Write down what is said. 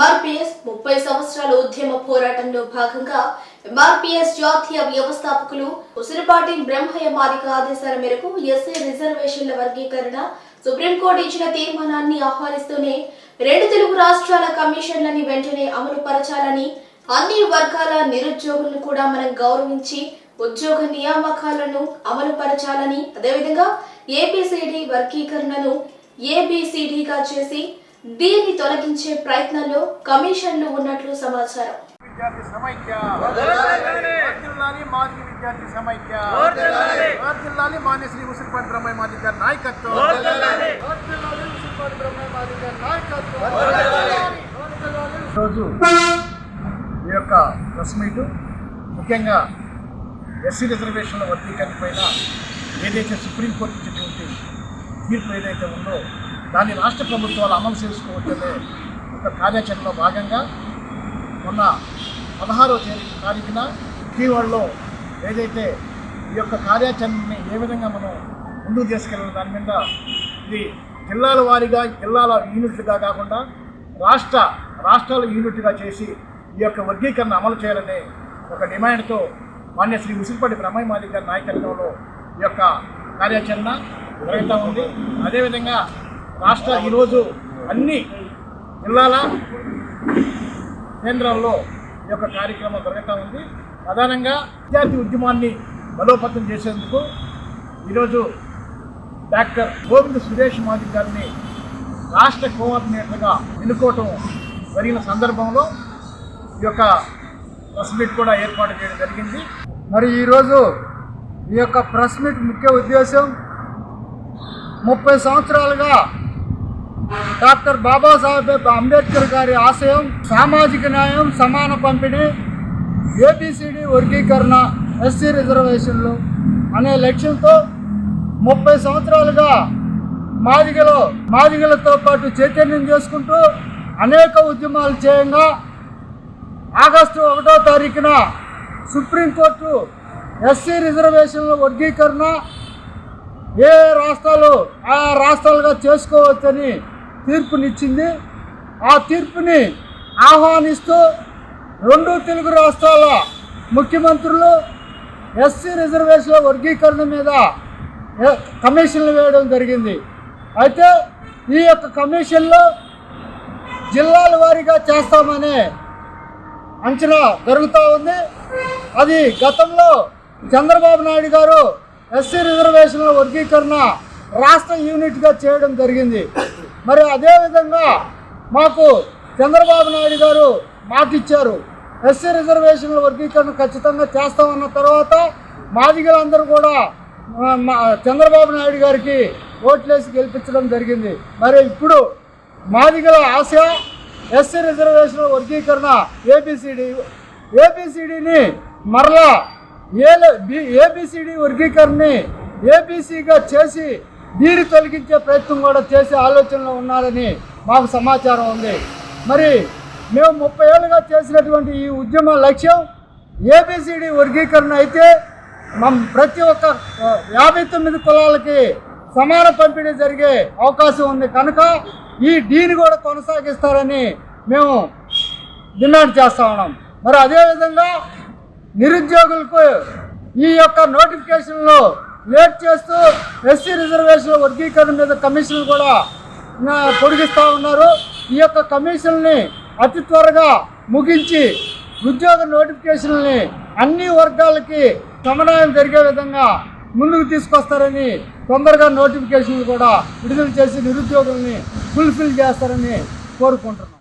MRPS 30 సంవత్సరాల ఉద్యమ పోరాటంలో భాగంగా ఎంఆర్పీఎస్ జాతీయ వ్యవస్థాపకులు ఉసిరిపాటి బ్రహ్మయ్య మాదిగ ఆదేశాల మేరకు ఎస్సీ రిజర్వేషన్ల వర్గీకరణ సుప్రీంకోర్టు ఇచ్చిన తీర్మానాన్ని ఆహ్వానిస్తూనే రెండు తెలుగు రాష్ట్రాల కమిషన్లని వెంటనే అమలు పరచాలని, అన్ని వర్గాల నిరుద్యోగులను కూడా మనం గౌరవించి ఉద్యోగ నియామకాలను అమలు పరచాలని, అదేవిధంగా ఏబిసిడి వర్గీకరణను ఏబిసిడిగా చేసి దీన్ని తొలగించే ప్రయత్నంలో కమిషన్లు ఉన్నట్లు సమాచారం. విద్యార్థి సమైక్య వర్ధిల్లాలి, మాదిగ విద్యార్థి సమైక్య వర్ధిల్లాలి, మాన్య శ్రీ ఉసిరిపాటి బ్రహ్మయ్య మాదిగ గారి నాయకత్వం వర్ధిల్లాలి, ఉసిరిపాటి బ్రహ్మయ్య మాదిగ గారి నాయకత్వం వర్ధిల్లాలి. ఈరోజు ఈ యొక్క ప్రెస్ మీటు ముఖ్యంగా ఎస్సీ రిజర్వేషన్ల వర్గీకరణ పైన ఏదైతే సుప్రీంకోర్టు ఇచ్చినటువంటి తీర్పు ఏదైతే ఉందో దాన్ని రాష్ట్ర ప్రభుత్వాలు అమలు చేసుకోవచ్చనే ఒక కార్యాచరణలో భాగంగా మొన్న 16వ తారీఖున విజయవాడలో ఏదైతే ఈ యొక్క కార్యాచరణని ఏ విధంగా మనం ముందుకు తీసుకెళ్ళిన దాని మీద ఇది జిల్లాల వారీగా జిల్లాల యూనిట్లుగా కాకుండా రాష్ట్రాల యూనిట్గా చేసి ఈ యొక్క వర్గీకరణ అమలు చేయాలనే ఒక డిమాండ్తో మాన్య శ్రీ ఉసిరిపాటి బ్రహ్మయ్య మాదిగ గారి నాయకత్వంలో ఈ యొక్క కార్యాచరణ జరుగుతూ ఉంది. అదేవిధంగా ఈరోజు అన్ని జిల్లాల కేంద్రాల్లో ఈ యొక్క కార్యక్రమం జరుగుతూ ఉంది. ప్రధానంగా విద్యార్థి ఉద్యమాన్ని బలోపేతం చేసేందుకు ఈరోజు డాక్టర్ గోవింద్ సురేష్ మాదిగ గారిని రాష్ట్ర కోఆర్డినేటర్గా ఎన్నుకోవటం జరిగిన సందర్భంలో ఈ యొక్క ప్రెస్ మీట్ కూడా ఏర్పాటు చేయడం జరిగింది. మరి ఈరోజు ఈ యొక్క ప్రెస్ మీట్ ముఖ్య ఉద్దేశం 30 సంవత్సరాలుగా డాక్టర్ బాబాసాహెబ్ అంబేద్కర్ గారి ఆశయం సామాజిక న్యాయం, సమాన పంపిణీ, ఏబిసిడి వర్గీకరణ, ఎస్సీ రిజర్వేషన్లు అనే లక్ష్యంతో 30 సంవత్సరాలుగా మాదిగలతో పాటు చైతన్యం చేసుకుంటూ అనేక ఉద్యమాలు చేయంగా ఆగస్టు 1వ తారీఖున సుప్రీంకోర్టు ఎస్సీ రిజర్వేషన్ల వర్గీకరణ ఏ రాష్ట్రాలు ఆ రాష్ట్రాలుగా చేసుకోవచ్చని తీర్పునిచ్చింది. ఆ తీర్పుని ఆహ్వానిస్తూ రెండు తెలుగు రాష్ట్రాల ముఖ్యమంత్రులు ఎస్సీ రిజర్వేషన్ల వర్గీకరణ మీద కమిషన్లు వేయడం జరిగింది. అయితే ఈ యొక్క కమిషన్లో జిల్లాల వారీగా చేస్తామనే అంచనా జరుగుతూ ఉంది. అది గతంలో చంద్రబాబు నాయుడు గారు ఎస్సీ రిజర్వేషన్ల వర్గీకరణ రాష్ట్ర యూనిట్గా చేయడం జరిగింది. మరి అదేవిధంగా మాకు చంద్రబాబు నాయుడు గారు మాటిచ్చారు, ఎస్సీ రిజర్వేషన్ల వర్గీకరణ ఖచ్చితంగా చేస్తామన్న తర్వాత మాదిగలందరూ కూడా చంద్రబాబు నాయుడు గారికి ఓట్లేసి గెలిపించడం జరిగింది. మరి ఇప్పుడు మాదిగల ఆశ ఎస్సీ రిజర్వేషన్ల వర్గీకరణ ఏబిసిడిని మరలా ఏబిసిడి వర్గీకరణని ఏబిసిగా చేసి దీన్ని తొలగించే ప్రయత్నం కూడా చేసే ఆలోచనలో ఉన్నారని మాకు సమాచారం ఉంది. మరి మేము 30 ఏళ్ళుగా చేసినటువంటి ఈ ఉద్యమ లక్ష్యం ఏబిసిడి వర్గీకరణ అయితే ప్రతి ఒక్క 59 కులాలకి సమాన పంపిణీ జరిగే అవకాశం ఉంది కనుక ఈ డీని కూడా కొనసాగిస్తారని మేము డిమాండ్ చేస్తూ ఉన్నాం. మరి అదేవిధంగా నిరుద్యోగులకు ఈ యొక్క నోటిఫికేషన్లో లేట్ చేస్తూ ఎస్సీ రిజర్వేషన్ల వర్గీకరణ మీద కమిషన్లు కూడా పొడిగిస్తూ ఉన్నారు. ఈ యొక్క కమిషన్ని అతి త్వరగా ముగించి ఉద్యోగ నోటిఫికేషన్ని అన్ని వర్గాలకి సమన్వయం జరిగే విధంగా ముందుకు తీసుకొస్తారని, తొందరగా నోటిఫికేషన్లు కూడా విడుదల చేసి నిరుద్యోగుల్ని ఫుల్ఫిల్ చేస్తారని కోరుకుంటున్నాం.